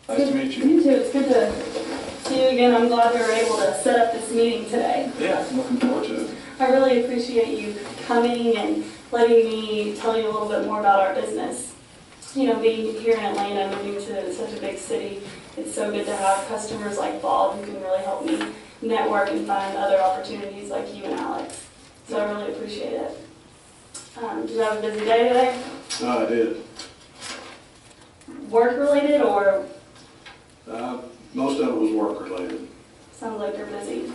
Nice to meet you. You too. It's good to see you again. I'm glad we were able to set up this meeting today. Yeah, I'm looking forward to it. I really appreciate you coming and letting me tell you a little bit more about our business. You know, being here in Atlanta, moving to such a big city, it's so good to have customers like Bob who can really help me network and find other opportunities like you and Alex. So I really appreciate it. Did you have a busy day today? I did. Work related or? Most of it was work related. Sounds like you're busy.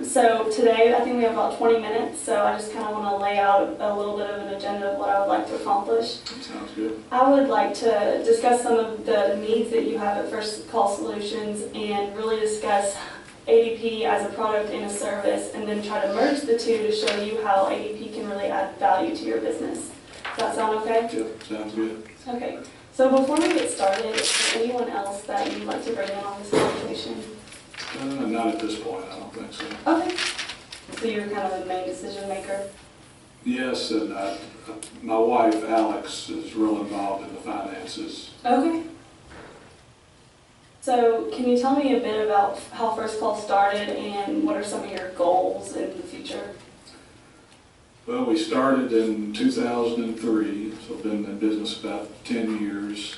So today I think we have about 20 minutes, so I just kind of want to lay out a little bit of an agenda of what I would like to accomplish. Sounds good. I would like to discuss some of the needs that you have at First Call Solutions and really discuss ADP as a product and a service, and then try to merge the two to show you how ADP can really add value to your business. Does that sound okay? Yep, sounds good. Okay. So before we get started, is there anyone else that you'd like to bring in on this conversation? Not at this point, I don't think so. Okay. So you're kind of the main decision maker? Yes, and my wife, Alex, is real involved in the finances. Okay. So can you tell me a bit about how First Call started and what are some of your goals in the future? Well, we started in 2003, so I've been in business about 10 years.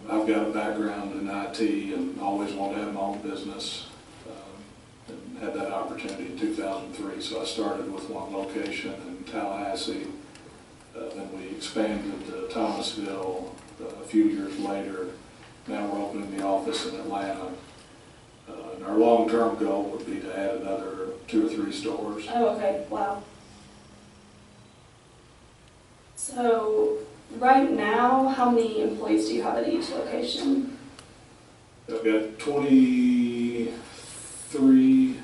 I've got a background in IT and always wanted to have my own business. And had that opportunity in 2003, so I started with one location in Tallahassee. Then we expanded to Thomasville a few years later. Now we're opening the office in Atlanta. And our long-term goal would be to add another 2 or 3 stores. Oh, okay. Wow. So right now, how many employees do you have at each location? I've got 23,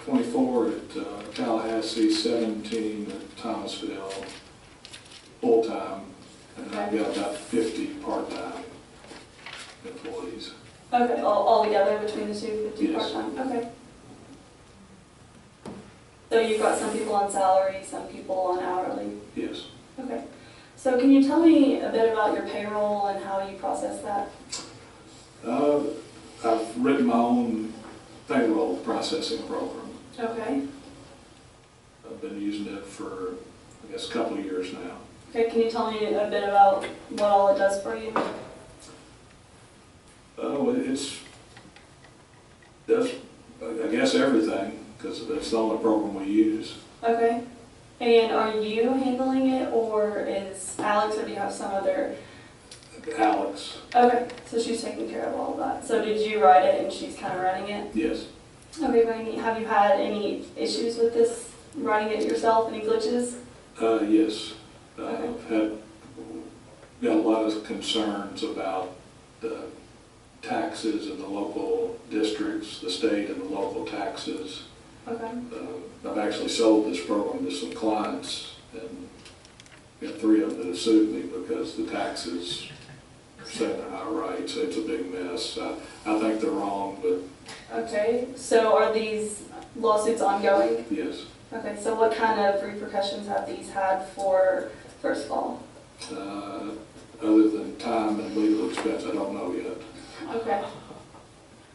24 at Tallahassee, 17 at Thomasville, full-time, and I've got about 50 part-time employees. Okay, all together between the two, 50 Yes. part-time? Okay. So you've got some people on salary, some people on hourly? Yes. Okay. So can you tell me a bit about your payroll and how you process that? I've written my own payroll processing program. Okay. I've been using it for, I guess, a couple of years now. Okay, can you tell me a bit about what all it does for you? Does, I guess, everything, because that's the only program we use. Okay. And are you handling it, or is Alex, or do you have some other? Alex. Okay, so she's taking care of all of that. So did you write it and she's kind of running it? Yes. Okay, very neat. Have you had any issues with this, writing it yourself, any glitches? Yes. Okay. I've got a lot of concerns about the taxes in the local districts, the state and the local taxes. Okay. I've actually sold this program to some clients, and got 3 of them that have sued me because the taxes say they're not right, so it's a big mess. I think they're wrong, but Okay, so are these lawsuits ongoing? yes. Okay, so what kind of repercussions have these had for First Call? Other than time and legal expense, I don't know yet. Okay.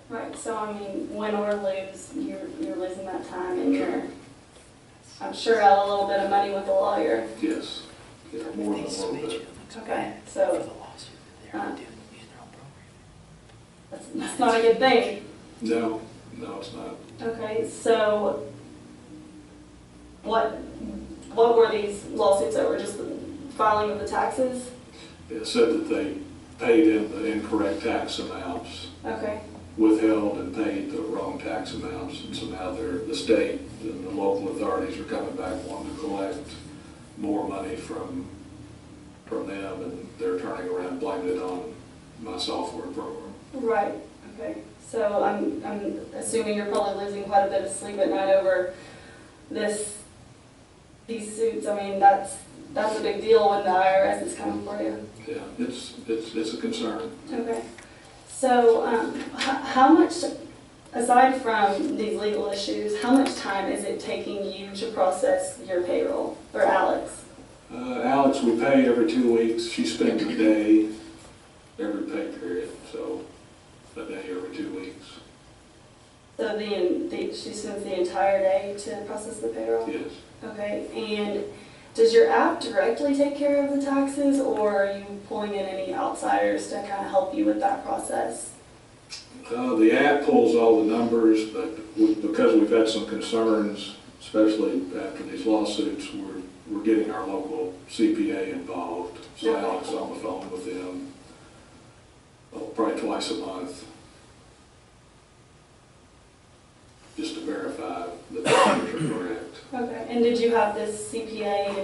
Right, so I mean, win or lose, you're losing that time and you're, I'm sure, out a little bit of money with a lawyer. Yes. Yeah, more than a little bit. Okay, so that's not a good thing. No, it's not. Okay, so what were these lawsuits that were just the filing of the taxes? It said that they paid in the incorrect tax amounts, Okay. withheld and paid the wrong tax amounts, and so now the state and the local authorities are coming back wanting to collect more money from them, and they're turning around and blaming it on my software program. Right, okay. So I'm assuming you're probably losing quite a bit of sleep at night over these suits. I mean, that's a big deal when the IRS is coming for you. Yeah, it's a concern. Okay. So how much, aside from these legal issues, how much time is it taking you to process your payroll, or Alex? Alex, we pay every 2 weeks. She spends a day every pay period. So a day every 2 weeks. So she spends the entire day to process the payroll? Yes. Okay, and does your app directly take care of the taxes, or are you pulling in any outsiders to kind of help you with that process? The app pulls all the numbers, but because we've had some concerns, especially after these lawsuits, we're getting our local CPA involved. So Okay. Alex is on the phone with them, probably twice a month, just to verify that the numbers are correct. Okay, and did you have this CPA,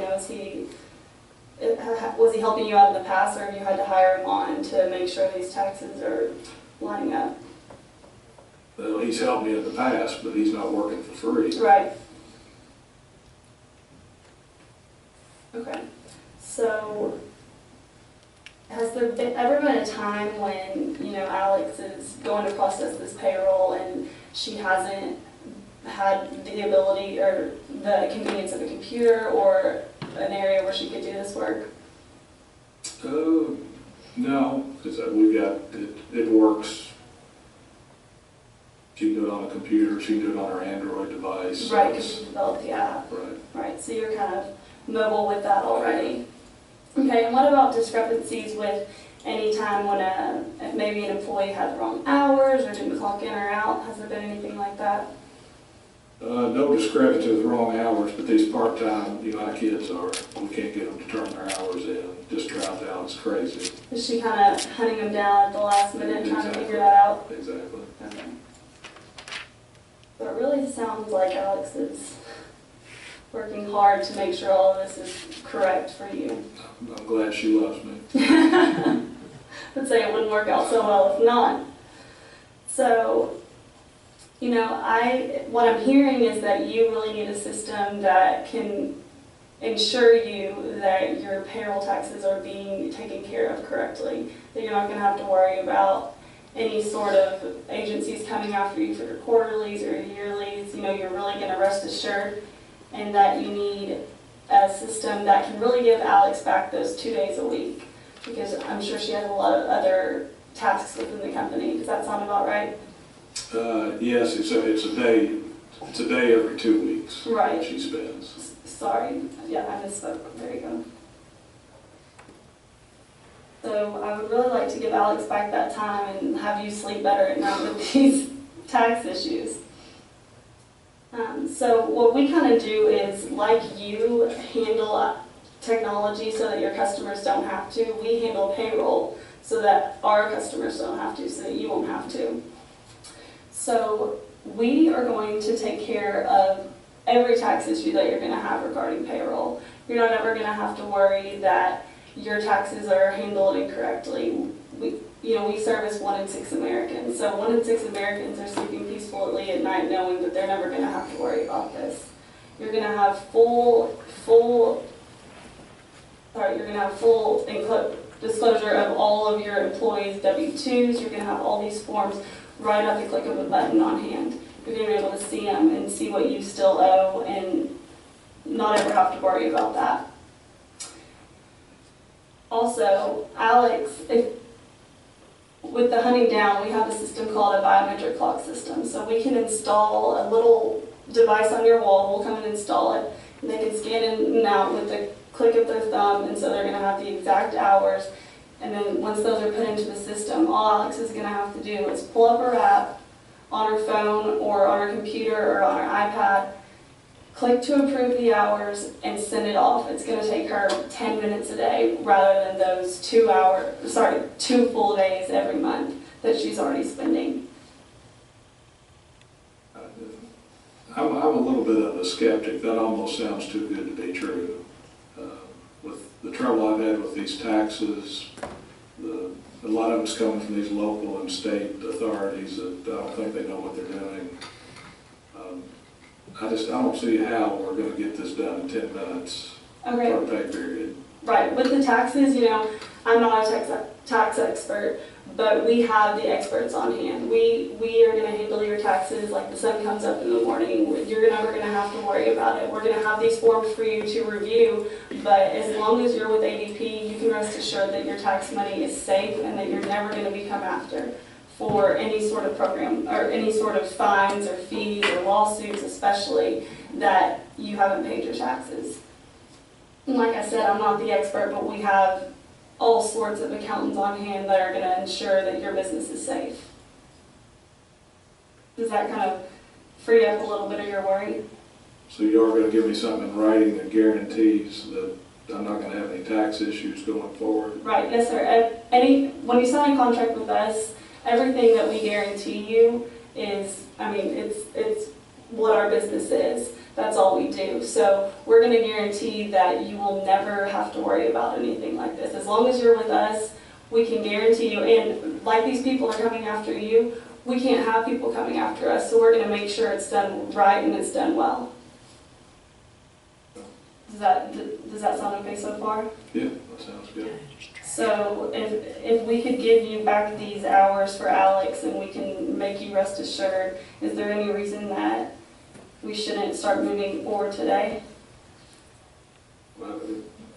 was he helping you out in the past, or have you had to hire him on to make sure these taxes are lining up? Well, he's helped me in the past, but he's not working for free. Right. Okay, so has there ever been a time when, Alex is going to process this payroll and she hasn't had the ability or the convenience of a computer or an area where she could do this work? No, because we've got, it works. She can do it on a computer, she can do it on her Android device. Right, because you developed the app. Right. Right, so you're kind of mobile with that already. Okay, and what about discrepancies with any time when if maybe an employee had the wrong hours or didn't clock in or out? Has there been anything like that? No discrepancy with wrong hours, but these part-time, our kids are, we can't get them to turn their hours in. Just dropped out, it's crazy. Is she kind of hunting them down at the last minute, trying to Exactly. figure that out? Exactly. Okay. So it really sounds like Alex is working hard to make sure all of this is correct for you. I'm glad she loves me. I'd say it wouldn't work out so well if not. So, what I'm hearing is that you really need a system that can ensure you that your payroll taxes are being taken care of correctly, that you're not going to have to worry about any sort of agencies coming after you for your quarterlies or your yearlies. You're really going to rest assured, and that you need a system that can really give Alex back those 2 days a week, because I'm sure she has a lot of other tasks within the company. Does that sound about right? Yes, it's a day. It's a day every 2 weeks. Right. She spends. Sorry, yeah, I misspoke. There you go. So I would really like to give Alex back that time and have you sleep better at night with these tax issues. So what we kind of do is, like you handle technology so that your customers don't have to, we handle payroll so that our customers don't have to, so that you won't have to. So we are going to take care of every tax issue that you're going to have regarding payroll. You're not ever going to have to worry that your taxes are handled incorrectly. We service 1 in 6 Americans, so 1 in 6 Americans are sleeping peacefully at night knowing that they're never going to have to worry about this. You're going to have full disclosure of all of your employees' W-2s. You're going to have all these forms right at the click of a button on hand. You're going to be able to see them and see what you still owe and not ever have to worry about that. Also, Alex, with the hunting down, we have a system called a biometric clock system. So we can install a little device on your wall. We'll come and install it, and they can scan in and out with the click of their thumb, and so they're going to have the exact hours. And then once those are put into the system, all Alex is going to have to do is pull up her app on her phone or on her computer or on her iPad, click to approve the hours, and send it off. It's going to take her 10 minutes a day rather than those 2 full days every month that she's already spending. I'm a little bit of a skeptic. That almost sounds too good to be true. With the trouble I've had with these taxes, a lot of it's coming from these local and state authorities that I don't think they know what they're doing. I don't see how we're going to get this done in 10 minutes Okay. for a pay period. Right. With the taxes, I'm not a tax expert, but we have the experts on hand. We are going to handle your taxes like the sun comes up in the morning. You're never going to have to worry about it. We're going to have these forms for you to review, but as long as you're with ADP, you can rest assured that your tax money is safe and that you're never going to be come after for any sort of program or any sort of fines or fees or lawsuits, especially that you haven't paid your taxes. And like I said, I'm not the expert, but we have all sorts of accountants on hand that are going to ensure that your business is safe. Does that kind of free up a little bit of your worry? So you are going to give me something in writing that guarantees that I'm not going to have any tax issues going forward? Right, yes sir. When you sign a contract with us, everything that we guarantee you is, it's what our business is. That's all we do. So we're going to guarantee that you will never have to worry about anything like this. As long as you're with us, we can guarantee you, and like these people are coming after you, we can't have people coming after us, so we're going to make sure it's done right and it's done well. Does that sound okay so far? Yeah, that sounds good. So if we could give you back these hours for Alex and we can make you rest assured, is there any reason that we shouldn't start moving forward today? Well,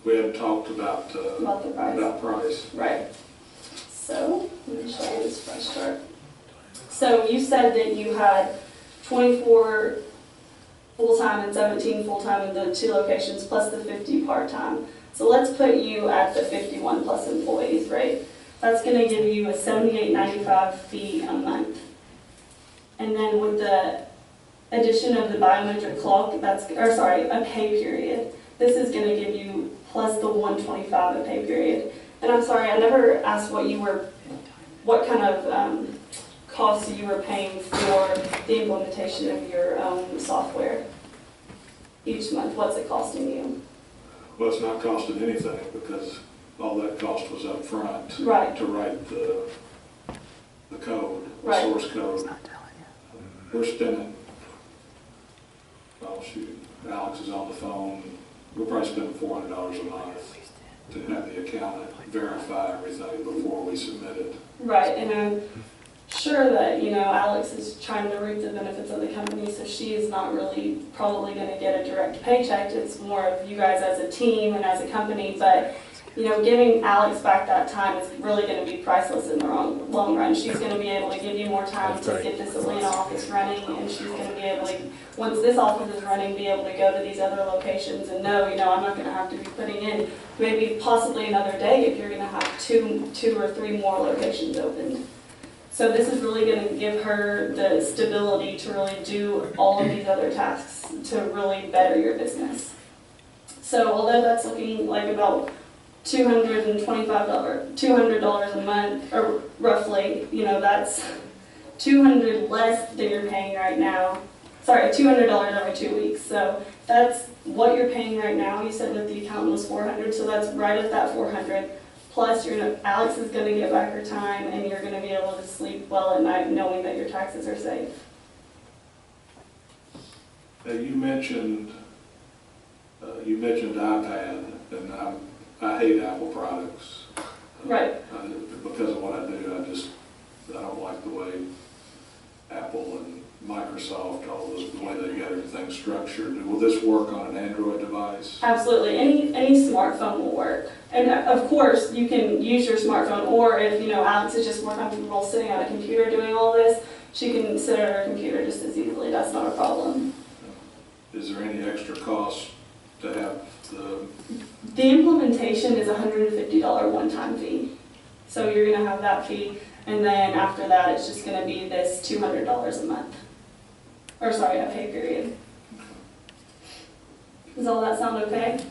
we haven't talked about the price. About price. Right. So let me show you this fresh chart. So you said that you had 24 full-time and 17 full-time in the 2 locations plus the 50 part-time. So let's put you at the 51 plus employees, right? That's going to give you a $78.95 fee a month. And then with the addition of the biometric clock, a pay period. This is going to give you plus the $125 a pay period. And I'm sorry, I never asked what kind of costs you were paying for the implementation of your software each month. What's it costing you? Well, it's not costing anything because all that cost was up front Right. to write the code, the Right. source code. We're spending, oh shoot, Alex is on the phone. We're probably spending $400 a month to have the accountant verify everything before we submit it. Right, and I'm sure that, Alex is trying to reap the benefits of the company, so she is not really probably going to get a direct paycheck. It's more of you guys as a team and as a company, but, giving Alex back that time is really going to be priceless in the long run. She's going to be able to give you more time to get this Atlanta office running, and she's going to be able to, once this office is running, be able to go to these other locations and know, I'm not going to have to be putting in maybe possibly another day if you're going to have two or three more locations opened. So this is really going to give her the stability to really do all of these other tasks to really better your business. So although that's looking like about $200 a month, or roughly, that's $200 less than you're paying right now. Sorry, $200 every 2 weeks. So that's what you're paying right now. You said that the accountant was $400, so that's right at that $400. Plus, Alex is going to get back her time, and you're going to be able to sleep well at night knowing that your taxes are safe. You mentioned iPad, and I hate Apple products. Right. Because of what I do, I don't like the way Apple and Microsoft, the way they got everything structured. Will this work on an Android device? Absolutely. Any smartphone will work. And of course, you can use your smartphone, or if, Alex is just more comfortable sitting at a computer doing all this, she can sit at her computer just as easily. That's not a problem. Is there any extra cost to have The implementation is a $150 one-time fee. So you're going to have that fee, and then after that, it's just going to be this $200 a month. Or sorry, a pay period. Does all that sound okay?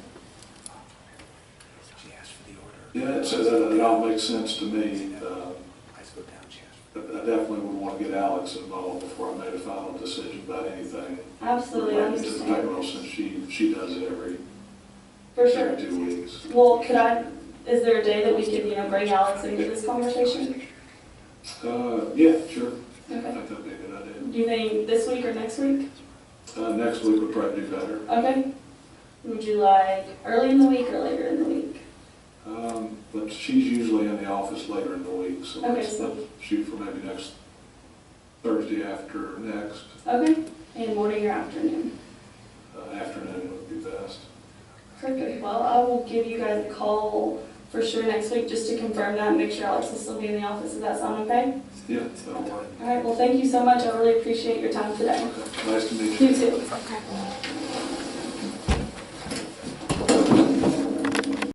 Yeah, it all makes sense to me. I definitely would want to get Alex involved before I made a final decision about anything Absolutely, I related to the understand. payroll, since she does it every For sure. 2 weeks. Well, is there a day that we could, bring Alex into this conversation? Yeah, sure. I Okay. think that'd be a good idea. Do you think this week or next week? Next week would probably do better. Okay. Would you like early in the week or later in the week? But she's usually in the office later in the week, so Okay, let's shoot for maybe next Thursday after next. Okay. And morning or afternoon? Afternoon would be best. Perfect. Well, I will give you guys a call for sure next week just to confirm that and make sure Alex will still be in the office. Does that sound okay? Yeah, that'll work. All right, well, thank you so much. I really appreciate your time today. Okay. Nice to meet you. You too. Okay.